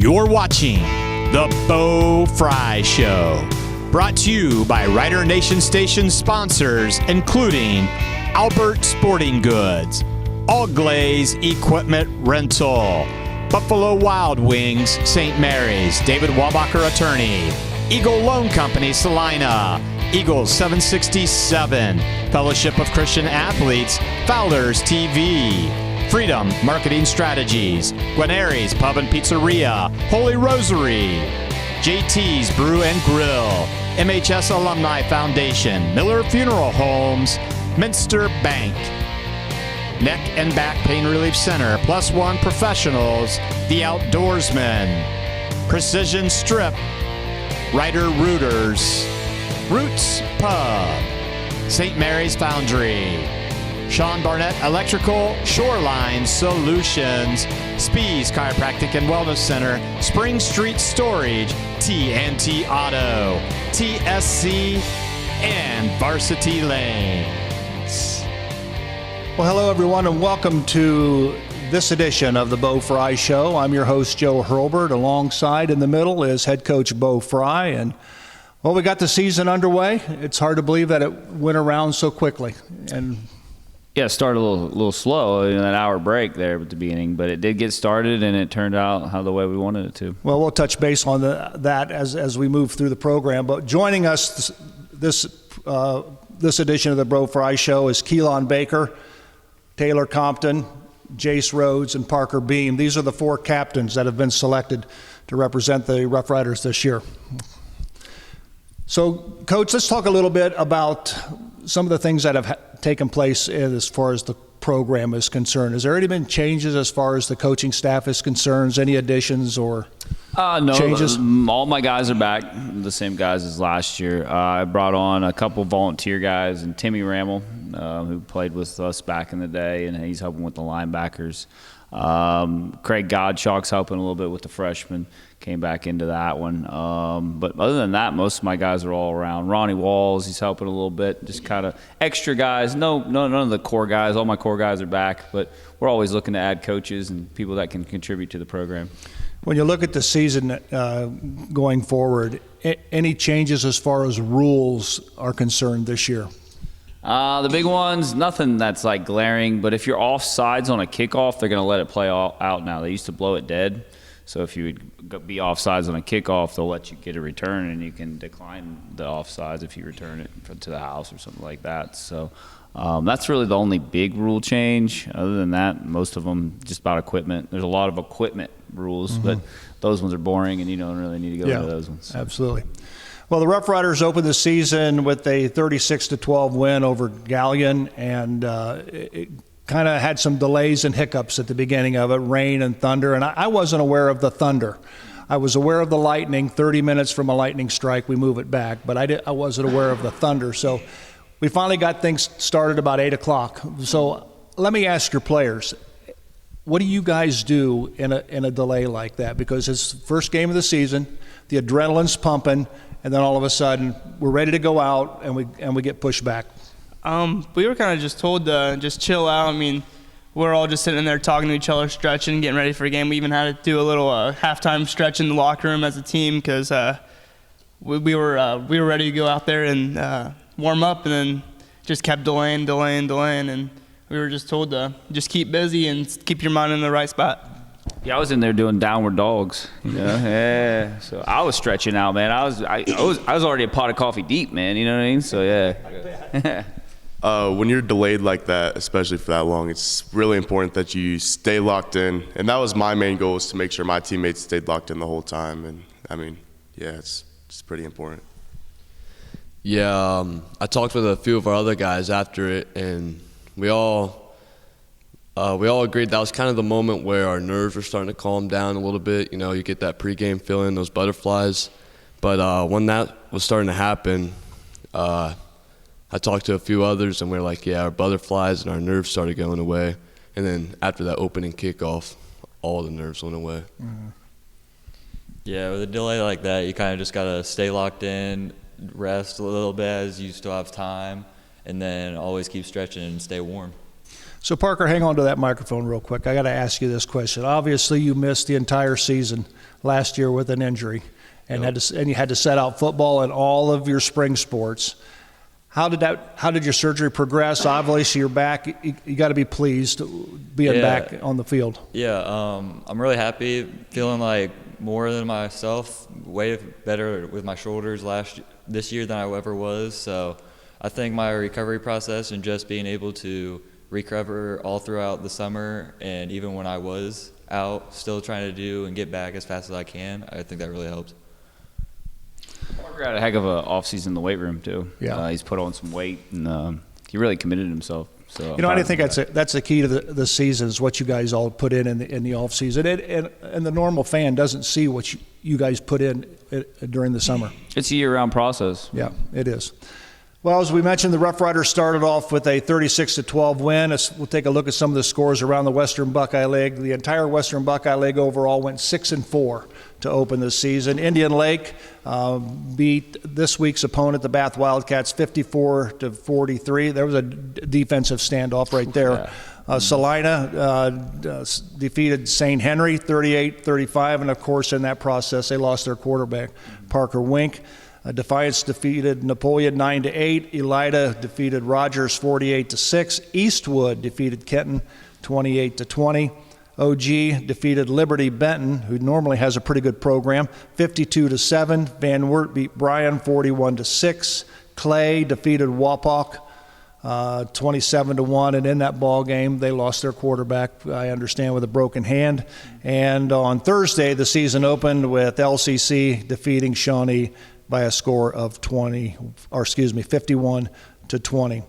You're watching The Bo Frye Show, brought to you by Rider Nation Station sponsors, including Albert Sporting Goods, All Glaze Equipment Rental, Buffalo Wild Wings, St. Mary's, David Wabacher Attorney, Eagle Loan Company, Salina, Eagles 767, Fellowship of Christian Athletes, Fowler's TV, Freedom Marketing Strategies, Guarneri's Pub and Pizzeria, Holy Rosary, JT's Brew and Grill, MHS Alumni Foundation, Miller Funeral Homes, Minster Bank, Neck and Back Pain Relief Center, Plus One Professionals, The Outdoorsman, Precision Strip, Rider Rooters, Roots Pub, St. Mary's Foundry, Sean Barnett Electrical, Shoreline Solutions, Spees Chiropractic and Wellness Center, Spring Street Storage, TNT Auto, TSC, and Varsity Lanes. Well, hello, everyone, and welcome to this edition of the Bo Frye Show. I'm your host, Joe Hurlbert. Alongside in the middle is head coach Bo Frye. And, well, we got the season underway. It's hard to believe that it went around so quickly. And yeah, it started a little slow, an hour break there at the beginning, but it did get started, and it turned out how the way we wanted it to. well, we'll touch base on that as we move through the program. But joining us this edition of the Bo Frye Show is Keelan Baker, Taylor Compton, Jace Rhodes, and Parker Beam. These are the four captains that have been selected to represent the Rough Riders this year. So, Coach, let's talk a little bit about some of the things that have taken place as far as the program is concerned. Has there already been changes as far as the coaching staff is concerned? Any additions or changes? All my guys are back, the same guys as last year. I brought on a couple volunteer guys, and Timmy Rammel, who played with us back in the day, and he's helping with the linebackers. Craig Godshock's helping a little bit with the freshmen, came back into that one. But other than that, most of my guys are all around. Ronnie Walls, he's helping a little bit, just kind of extra guys. None of the core guys. All my core guys are back, but we're always looking to add coaches and people that can contribute to the program. When you look at the season going forward, any changes as far as rules are concerned this year? The big ones, nothing that's like glaring, but if you're offsides on a kickoff, they're going to let it play out now. They used to blow it dead. So if you would be offsides on a kickoff, they'll let you get a return, and you can decline the offsides if you return it to the house or something like that. So that's really the only big rule change. Other than that, most of them just about equipment. There's a lot of equipment rules, but those ones are boring, and you don't really need to go into those ones. Absolutely. Well, the Rough Riders opened the season with a 36-12 win over Galion, and it kind of had some delays and hiccups at the beginning of it, rain and thunder, and I wasn't aware of the thunder. I was aware of the lightning. 30 minutes from a lightning strike, we move it back, but I wasn't aware of the thunder. So we finally got things started about 8 o'clock. So let me ask your players, what do you guys do in a delay like that? Because it's the first game of the season, the adrenaline's pumping, and then all of a sudden we're ready to go out and we get pushed back. We were kind of just told to just chill out. I mean, we're all just sitting there talking to each other, stretching, getting ready for a game. We even had to do a little halftime stretch in the locker room as a team because we were ready to go out there and warm up, and then just kept delaying, and we were just told to just keep busy and keep your mind in the right spot. Yeah, I was in there doing downward dogs. Yeah. So I was stretching out, man. I was already a pot of coffee deep, man. You know what I mean? So yeah. When you're delayed like that, especially for that long, it's really important that you stay locked in. And that was my main goal, was to make sure my teammates stayed locked in the whole time. And I mean, yeah, it's pretty important. Yeah, I talked with a few of our other guys after it, and we all agreed that was kind of the moment where our nerves were starting to calm down a little bit. You know, you get that pregame feeling, those butterflies. But when that was starting to happen, I talked to a few others, and we were like, yeah, our butterflies and our nerves started going away. And then after that opening kickoff, all the nerves went away. Mm-hmm. Yeah, with a delay like that, you kind of just got to stay locked in, rest a little bit as you still have time, and then always keep stretching and stay warm. So, Parker, hang on to that microphone real quick. I got to ask you this question. Obviously, you missed the entire season last year with an injury, and you had to set out football and all of your spring sports. How did your surgery progress? Obviously, you're back. You got to be pleased being back on the field. Yeah, I'm really happy, feeling like more than myself, way better with my shoulders this year than I ever was. So I think my recovery process and just being able to recover all throughout the summer, and even when I was out, still trying to do and get back as fast as I can, I think that really helped. Parker had a heck of an offseason in the weight room too. Yeah. He's put on some weight, and he really committed himself. So I think that's the key to the season is what you guys all put in the off season, and the normal fan doesn't see what you guys put in during the summer. It's a year-round process. Yeah, it is. Well, as we mentioned, the Rough Riders started off with a 36-12 win. We'll take a look at some of the scores around the Western Buckeye League. The entire Western Buckeye League overall went 6-4 to open the season. Indian Lake beat this week's opponent, the Bath Wildcats, 54-43. There was a defensive standoff right there. Salina defeated St. Henry 38-35, and of course in that process they lost their quarterback, Parker Wink. Defiance defeated Napoleon 9-8. Elida defeated Rogers 48-6. Eastwood defeated Kenton 28-20. OG defeated Liberty Benton, who normally has a pretty good program, 52-7. Van Wert beat Bryan 41-6. Clay defeated Wapak 27-1, and in that ball game they lost their quarterback, I understand, with a broken hand. And on Thursday the season opened with LCC defeating Shawnee by a score of 51-20.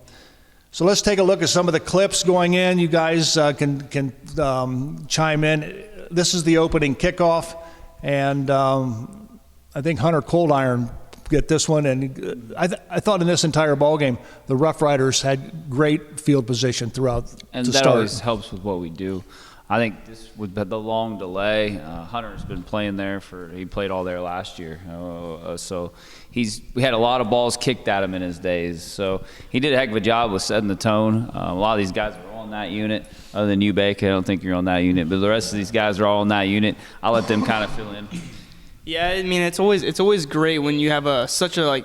So let's take a look at some of the clips going in. You guys can chime in. This is the opening kickoff, and I think Hunter Coldiron get this one. And I thought in this entire ball game, the Rough Riders had great field position throughout and the that start. always helps with what we do. I think this with the long delay, Hunter's been playing there he played all there last year. So we had a lot of balls kicked at him in his days. So he did a heck of a job with setting the tone. A lot of these guys were on that unit, other than you, Bacon. I don't think you're on that unit, but the rest of these guys are all on that unit. I'll let them kind of fill in. Yeah, I mean, it's always great when you have such a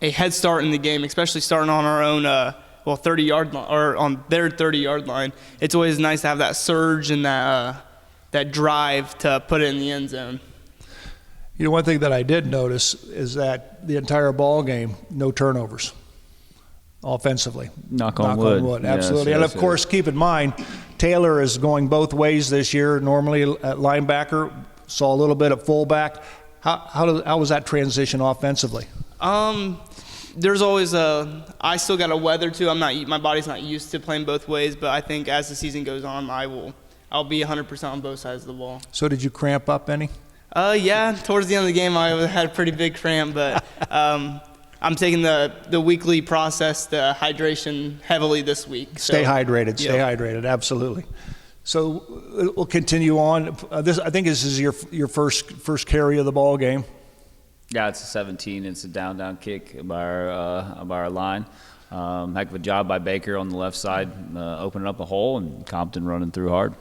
head start in the game, especially starting on our own 30-yard line, or on their 30-yard line. It's always nice to have that surge and that drive to put it in the end zone. You know, one thing that I did notice is that the entire ball game, no turnovers offensively. Knock on wood. Absolutely. Yes, and of course, keep in mind, Taylor is going both ways this year. Normally at linebacker, saw a little bit at fullback. How was that transition offensively? There's always I still got to weather too. My body's not used to playing both ways, but I think as the season goes on, I'll be 100% on both sides of the ball. So did you cramp up any? Yeah, towards the end of the game, I had a pretty big cramp, but I'm taking the weekly processed hydration heavily this week. Stay hydrated, absolutely. So we'll continue on. I think this is your first carry of the ball game. Yeah, it's a 17. It's a down kick by our line. Heck of a job by Baker on the left side, opening up a hole, and Compton running through hard.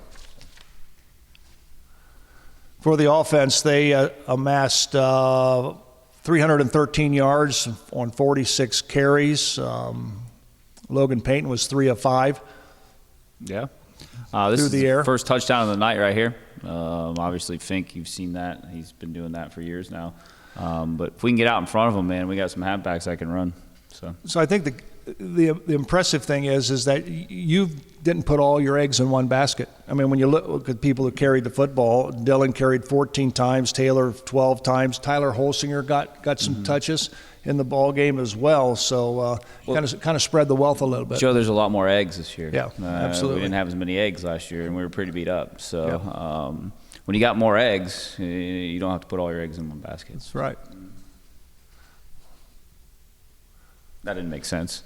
For the offense, they amassed 313 yards on 46 carries. Logan Payton was 3 of 5. Yeah. This is the first touchdown of the night right here. Obviously, Fink, you've seen that. He's been doing that for years now. But if we can get out in front of them, man, we got some halfbacks that can run. So I think the impressive thing is that you didn't put all your eggs in one basket. I mean, when you look at people who carried the football, Dylan carried 14 times, Taylor 12 times, Tyler Holsinger got some touches in the ball game as well. So kind of spread the wealth a little bit. Joe, there's a lot more eggs this year. Yeah, absolutely. We didn't have as many eggs last year, and we were pretty beat up. So when you got more eggs, you don't have to put all your eggs in one basket. That's right. That didn't make sense.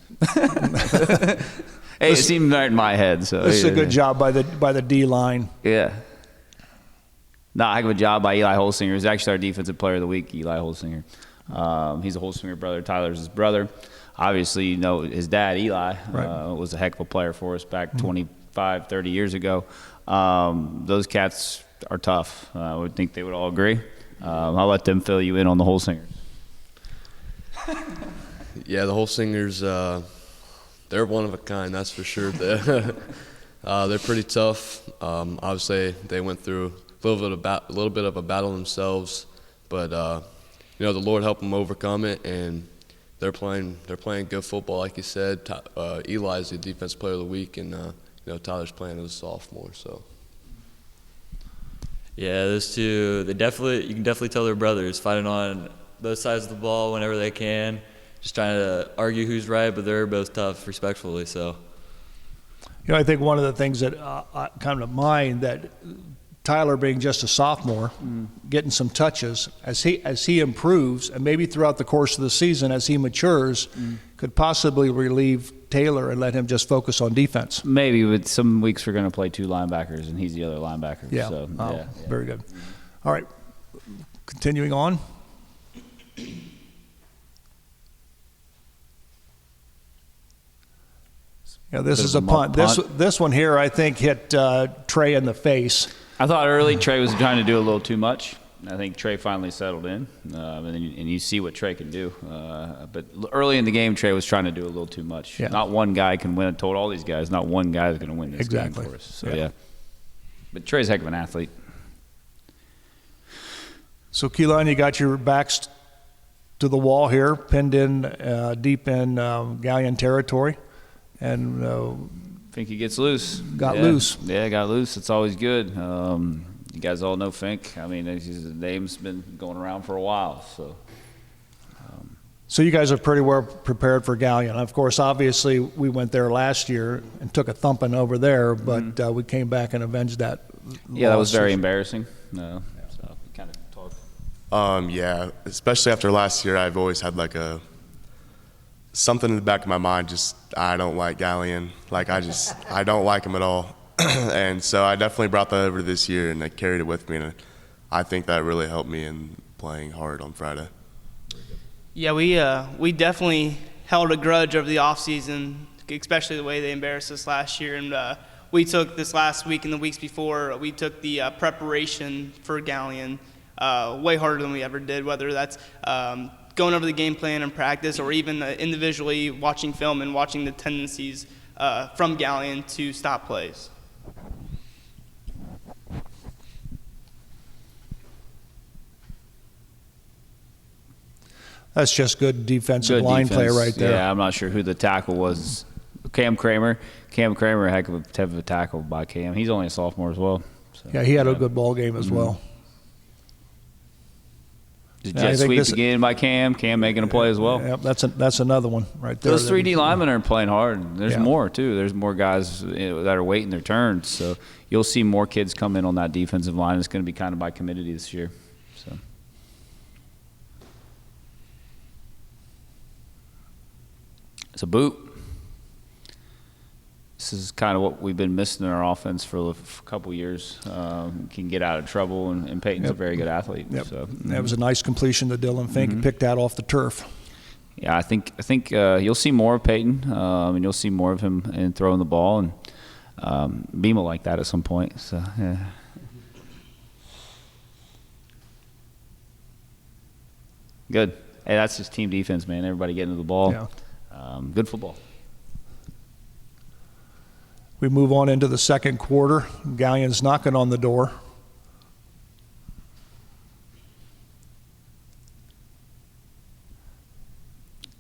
It seemed right in my head. So this is a good job by the D line. Yeah. No, heck of a job by Eli Holsinger. He's actually our defensive player of the week, Eli Holsinger. He's a Holsinger brother. Tyler's his brother. Obviously, his dad, Eli, was a heck of a player for us back 25, 30 years ago. those cats are tough. I would think they would all agree. I'll let them fill you in on the whole singers. Yeah, the whole singers, they're one of a kind, that's for sure. They're pretty tough. Obviously, they went through a little bit of a battle themselves, but the Lord helped them overcome it, and they're playing good football, like you said. Eli's the defensive player of the week, and Tyler's playing as a sophomore. So. Yeah, those two, you can definitely tell they're brothers, fighting on both sides of the ball whenever they can, just trying to argue who's right, but they're both tough respectfully. So, I think one of the things that come to mind, that Tyler being just a sophomore, getting some touches as he improves, and maybe throughout the course of the season as he matures, could possibly relieve Taylor and let him just focus on defense. Maybe, but some weeks we're going to play 2 linebackers, and he's the other linebacker. Yeah. So, yeah. Very good. All right. Continuing on. Yeah, this is a punt. This one here, I think, hit Trey in the face. I thought early Trey was trying to do a little too much. I think Trey finally settled in, and you see what Trey can do. But early in the game, Trey was trying to do a little too much. Yeah. Not one guy can win. I told all these guys, not one guy is going to win this game for us. So, yeah. But Trey's a heck of an athlete. So, Keelan, you got your backs to the wall here, pinned in deep in Galion territory. And I think he gets loose. Got loose. Yeah, got loose. It's always good. You guys all know Fink. I mean, his name's been going around for a while. So you guys are pretty well prepared for Galion. Of course, obviously, we went there last year and took a thumping over there, but we came back and avenged that. Yeah, that was very embarrassing. So we kind of talked. Yeah, especially after last year, I've always had something in the back of my mind, just I don't like Galion. I don't like him at all. And so I definitely brought that over this year, and I carried it with me, and I think that really helped me in playing hard on Friday. Yeah, we definitely held a grudge over the offseason, especially the way they embarrassed us last year. And we took this last week and the weeks before, we took the preparation for Galion way harder than we ever did, whether that's going over the game plan in practice or even individually watching film and watching the tendencies from Galion to stop plays. That's just good defensive line play right there. Yeah, I'm not sure who the tackle was. Cam Kramer, a heck of a tackle by Cam. He's only a sophomore as well. So, yeah, he had a good ball game as well. Jet sweep again by Cam. Cam making a play as well. Yep, that's another one right there. Those 3D linemen are playing hard. There's more, too. There's more guys that are waiting their turns. So you'll see more kids come in on that defensive line. It's going to be kind of by committee this year. So. It's a boot. This is kind of what we've been missing in our offense for a couple years. Can get out of trouble, and Peyton's a very good athlete. Yep. So that was a nice completion to Dylan Fink. He picked that off the turf. Yeah, I think you'll see more of Peyton, and you'll see more of him in throwing the ball, and Beam like that at some point. So yeah. Good. Hey, that's just team defense, man. Everybody getting to the ball. Yeah. Good football. We move on into the second quarter. Galion's knocking on the door.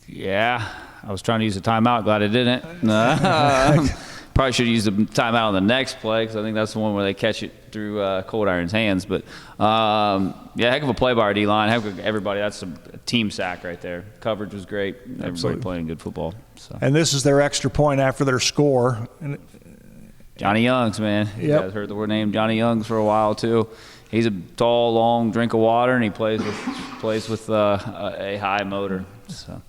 Yeah, I was trying to use a timeout. Glad I didn't. Probably should have used the timeout on the next play because I think that's the one where they catch it through Cold Iron's hands. But, yeah, heck of a play by our D-line. Heck of everybody. That's a team sack right there. Coverage was great. Everybody playing good football. So. And this is their extra point after their score. Johnny Youngs, man. You guys heard the word name Johnny Youngs for a while, too. He's a tall, long drink of water, and he plays with a high motor. So.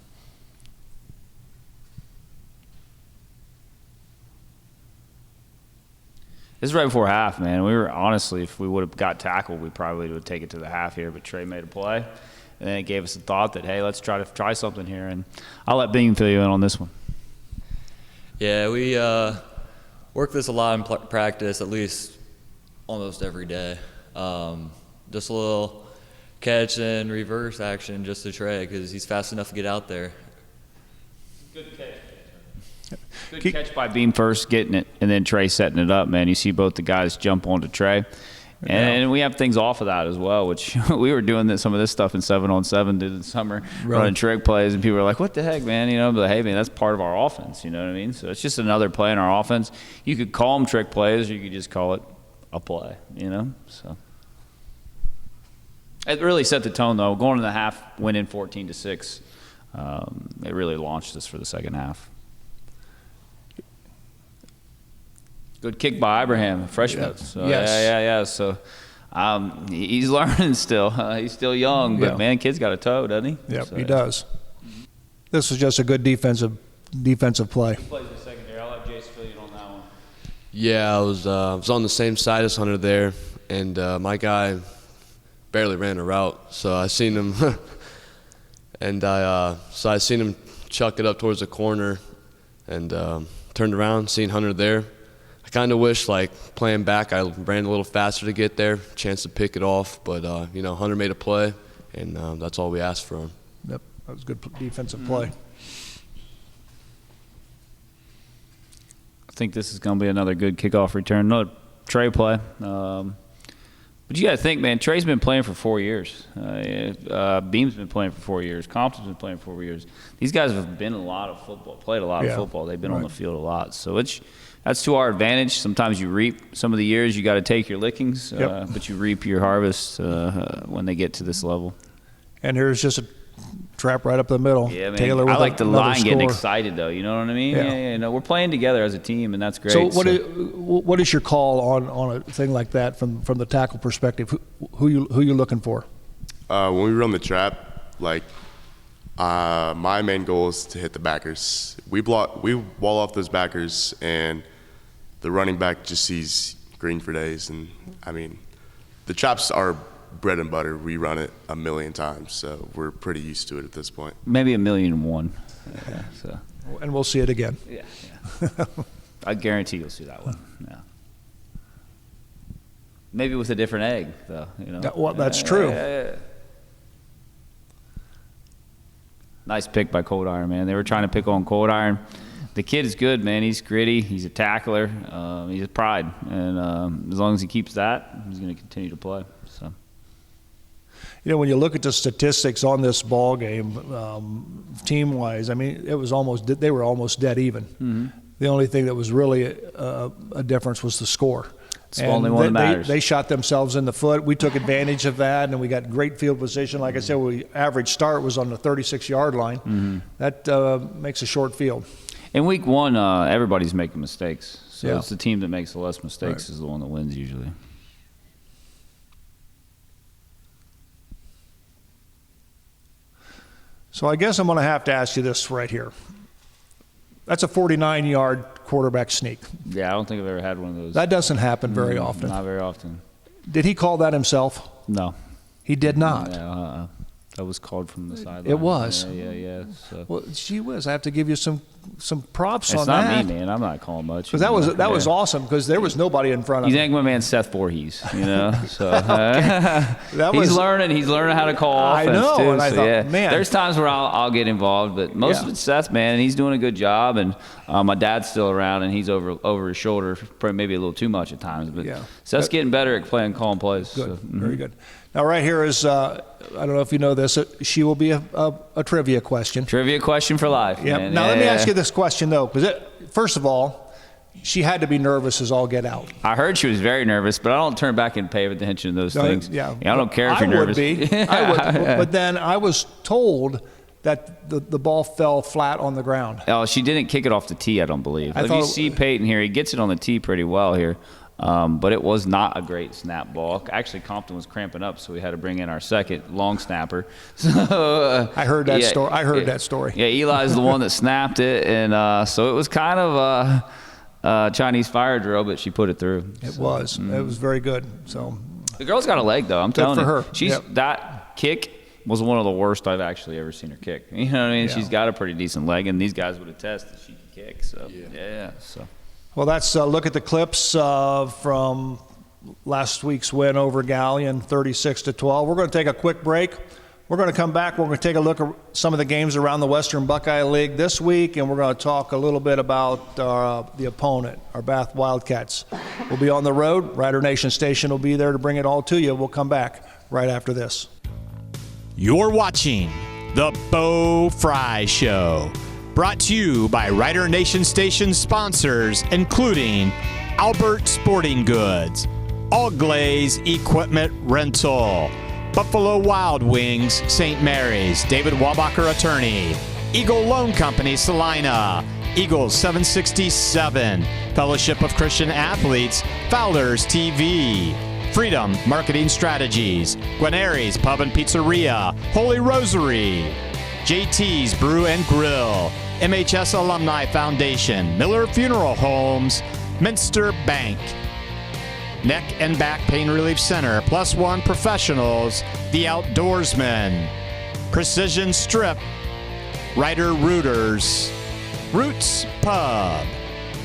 This is right before half, man. We were honestly, if we would have got tackled, we probably would take it to the half here. But Trey made a play, and then it gave us a thought that, hey, let's try something here. And I'll let Bean fill you in on this one. Yeah, we worked this a lot in practice, at least almost every day. Just a little catch and reverse action just to Trey because he's fast enough to get out there. Good catch. Good catch by Beam first getting it, and then Trey setting it up, man. You see both the guys jump onto Trey. And we have things off of that as well, which we were doing some of this stuff in 7-on-7 in the summer, running trick plays, and people were like, what the heck, man? You know, but hey, man, that's part of our offense, you know what I mean? So it's just another play in our offense. You could call them trick plays, or you could just call it a play, you know? So it really set the tone, though. Going in the half, winning 14-6, it really launched us for the second half. Good kick by Abraham, freshman. Yeah. So, Yes. Yeah. So he's learning still. He's still young, but man, kid's got a toe, doesn't he? Yep, So, he does. This was just a good defensive play. Plays the secondary. I'll let Jason fill you in on that one. Yeah, I was on the same side as Hunter there, and my guy barely ran a route, so I seen him, and I seen him chuck it up towards the corner, and turned around, seen Hunter there. I kind of wish, like, playing back, I ran a little faster to get there, chance to pick it off. But, Hunter made a play, and that's all we asked for him. Yep, that was good defensive play. I think this is going to be another good kickoff return. Another Trey play. But you got to think, man, Trey's been playing for 4 years. Beam's been playing for 4 years. Compton's been playing for 4 years. These guys have been in a lot of football, played a lot of football. They've been on the field a lot. So that's to our advantage. Sometimes you reap some of the years. You got to take your lickings, but you reap your harvest when they get to this level. And here's just a trap right up the middle. Yeah, man. Taylor with I like the line score. getting excited, though. You know what I mean? Yeah. No, we're playing together as a team, and that's great. So what is your call on a thing like that from the tackle perspective? Who you looking for? When we run the trap, my main goal is to hit the backers. We wall off those backers, and the running back just sees green for days. And I mean, the traps are bread and butter. We run it a million times, so we're pretty used to it at this point. Maybe 1,000,001. So. And we'll see it again. Yeah. I guarantee you'll see that one. Yeah. Maybe with a different egg, though. You know. Well, that's true. Yeah. Nice pick by Cold Iron, man. They were trying to pick on Cold Iron. The kid is good, man. He's gritty. He's a tackler. He's a pride, and as long as he keeps that, he's going to continue to play. So. You know, when you look at the statistics on this ball game, team-wise, I mean, they were almost dead even. Mm-hmm. The only thing that was really a difference was the score. It's the only one that matters. They shot themselves in the foot. We took advantage of that, and we got great field position. Like I said, average start was on the 36-yard line. Mm-hmm. That makes a short field. In week one, everybody's making mistakes. So it's the team that makes the less mistakes is the one that wins usually. So I guess I'm going to have to ask you this right here. That's a 49-yard quarterback sneak. Yeah, I don't think I've ever had one of those. That doesn't happen very often. Not very often. Did he call that himself? No. He did not. Yeah, that was called from the sideline. It was. Yeah. So. Well, gee whiz, I have to give you some props on that. It's not me, man. I'm not calling much. Because that was awesome. Because there was nobody in front of him. You think my man Seth Voorhees, you know? So he's learning how to call offense. I know, too, and I thought, man. There's times where I'll get involved, but most of it's Seth, man, and he's doing a good job. And my dad's still around, and he's over his shoulder, probably maybe a little too much at times. But Seth's getting better at calling plays. Good, So, very good. Now, right here is, I don't know if you know this, she will be a trivia question. Trivia question for life. Yep. Man. Now, let me ask you this question, though, because first of all, she had to be nervous as all get out. I heard she was very nervous, but I don't turn back and pay attention to those things. Yeah. I don't care if you're nervous. I would be. I would. But then I was told that the ball fell flat on the ground. Oh, she didn't kick it off the tee, I don't believe. If you see Peyton here, he gets it on the tee pretty well here. But it was not a great snap ball. Actually, Compton was cramping up, so we had to bring in our second long snapper. So I heard that story. That story. Yeah, Eli's the one that snapped it, and so it was kind of a Chinese fire drill, but she put it through. It was. It was very good. So the girl's got a leg, though. I'm telling you. Good for her. That kick was one of the worst I've actually ever seen her kick. You know what I mean? Yeah. She's got a pretty decent leg, and these guys would attest that she can kick. So yeah. So. Well, that's look at the clips from last week's win over Galion, 36-12. We're going to take a quick break. We're going to come back. We're going to take a look at some of the games around the Western Buckeye League this week, and we're going to talk a little bit about the opponent, our Bath Wildcats. We'll be on the road. Rider Nation Station will be there to bring it all to you. We'll come back right after this. You're watching the Bo Frye Show, brought to you by Rider Nation Station sponsors, including Albert Sporting Goods, All Glaze Equipment Rental, Buffalo Wild Wings, St. Mary's, David Wabacher Attorney, Eagle Loan Company, Salina, Eagles 767, Fellowship of Christian Athletes, Fowler's TV, Freedom Marketing Strategies, Guarneri's Pub and Pizzeria, Holy Rosary, JT's Brew and Grill, MHS Alumni Foundation, Miller Funeral Homes, Minster Bank, Neck and Back Pain Relief Center, Plus One Professionals, The Outdoorsman, Precision Strip, Rider Rooters, Roots Pub,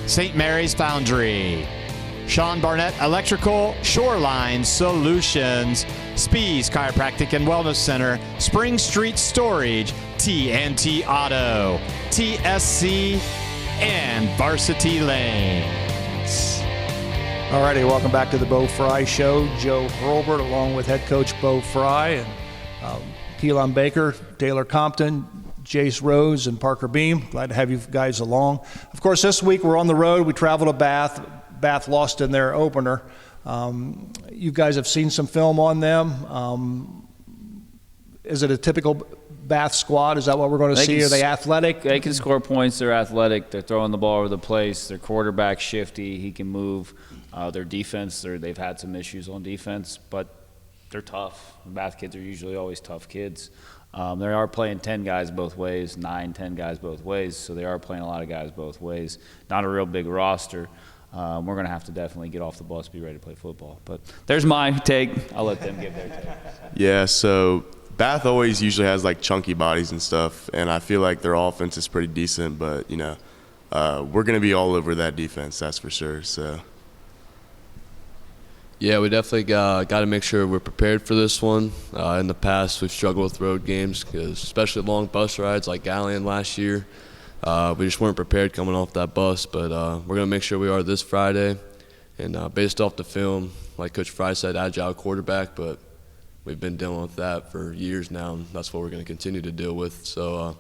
St. Mary's Foundry, Sean Barnett Electrical, Shoreline Solutions, Spees Chiropractic and Wellness Center, Spring Street Storage, T&T Auto, TSC, and Varsity Lanes. All righty, welcome back to the Bo Frye Show. Joe Hurlbert along with head coach Bo Frye and Keelan Baker, Taylor Compton, Jace Rose, and Parker Beam. Glad to have you guys along. Of course, this week we're on the road. We travel to Bath. Bath lost in their opener. You guys have seen some film on them. Is it a typical Bath squad? Is that what we're going to see? Are they athletic? They can score points. They're athletic. They're throwing the ball over the place. Their quarterback's shifty. He can move. Their defense, they've had some issues on defense, but they're tough. Bath kids are usually always tough kids. They are playing 10 guys both ways, 9, 10 guys both ways, so they are playing a lot of guys both ways. Not a real big roster. We're going to have to definitely get off the bus, be ready to play football. But there's my take. I'll let them give their take. Yeah, so Bath always usually has like chunky bodies and stuff, and I feel like their offense is pretty decent, but, we're going to be all over that defense, that's for sure, so. Yeah, we definitely got to make sure we're prepared for this one. In the past, we've struggled with road games, because especially long bus rides like Galion last year. We just weren't prepared coming off that bus, but we're going to make sure we are this Friday. And based off the film, like Coach Frye said, agile quarterback, but we've been dealing with that for years now, and that's what we're going to continue to deal with. So,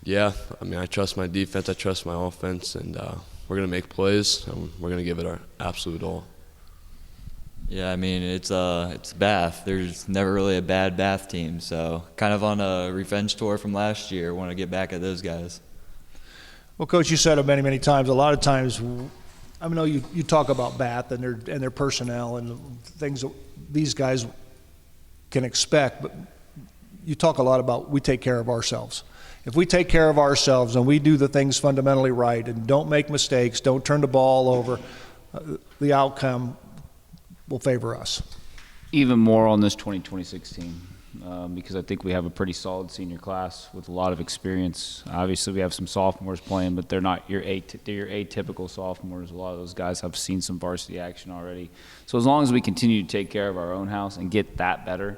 I trust my defense, I trust my offense, and we're going to make plays, and we're going to give it our absolute all. Yeah, it's Bath. There's never really a bad Bath team, so kind of on a revenge tour from last year. Want to get back at those guys. Well, Coach, you said it many, many times. A lot of times, I know you talk about Bath and their personnel and things that these guys can expect, but you talk a lot about we take care of ourselves. If we take care of ourselves and we do the things fundamentally right and don't make mistakes, don't turn the ball over, the outcome will favor us. Even more on this 2026 team, because I think we have a pretty solid senior class with a lot of experience. Obviously, we have some sophomores playing, but they're not your atypical sophomores. A lot of those guys have seen some varsity action already. So as long as we continue to take care of our own house and get that better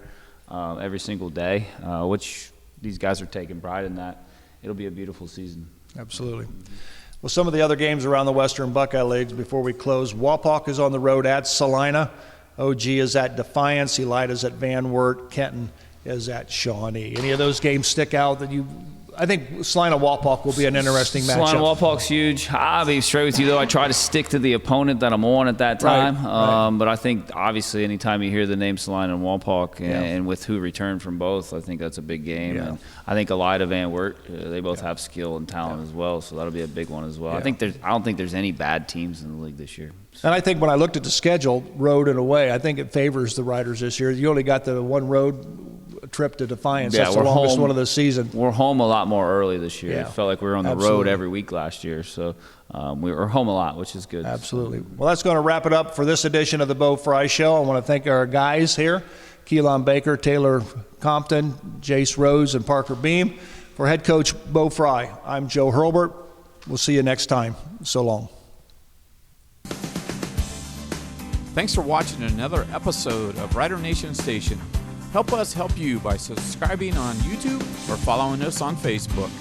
every single day, which these guys are taking pride in that, it'll be a beautiful season. Absolutely. Well, some of the other games around the Western Buckeye Leagues before we close. Wapak is on the road at Salina. OG is at Defiance. Elida's at Van Wert. Kenton is at Shawnee. Any of those games stick out that you – I think Salina-Wapak will be an interesting matchup. Salina-Wapak's huge. I'll be straight with you, though. I try to stick to the opponent that I'm on at that time. Right. But I think, obviously, anytime you hear the name Salina and Wapak, and with who returned from both, I think that's a big game. Yeah. And I think Elida, Van Wert, they both have skill and talent as well, so that'll be a big one as well. Yeah. I don't think there's any bad teams in the league this year. And I think when I looked at the schedule, road and away, I think it favors the Riders this year. You only got the one road trip to Defiance. Yeah, that's the longest one of the season. We're home a lot more early this year. Yeah. It felt like we were on the road every week last year, so we were home a lot, which is good. Absolutely. Well, that's going to wrap it up for this edition of the Bo Frye Show. I want to thank our guys here, Keelan Baker, Taylor Compton, Jace Rose, and Parker Beam. For head coach Bo Frye, I'm Joe Hurlbert. We'll see you next time. So long. Thanks for watching another episode of Rider Nation Station. Help us help you by subscribing on YouTube or following us on Facebook.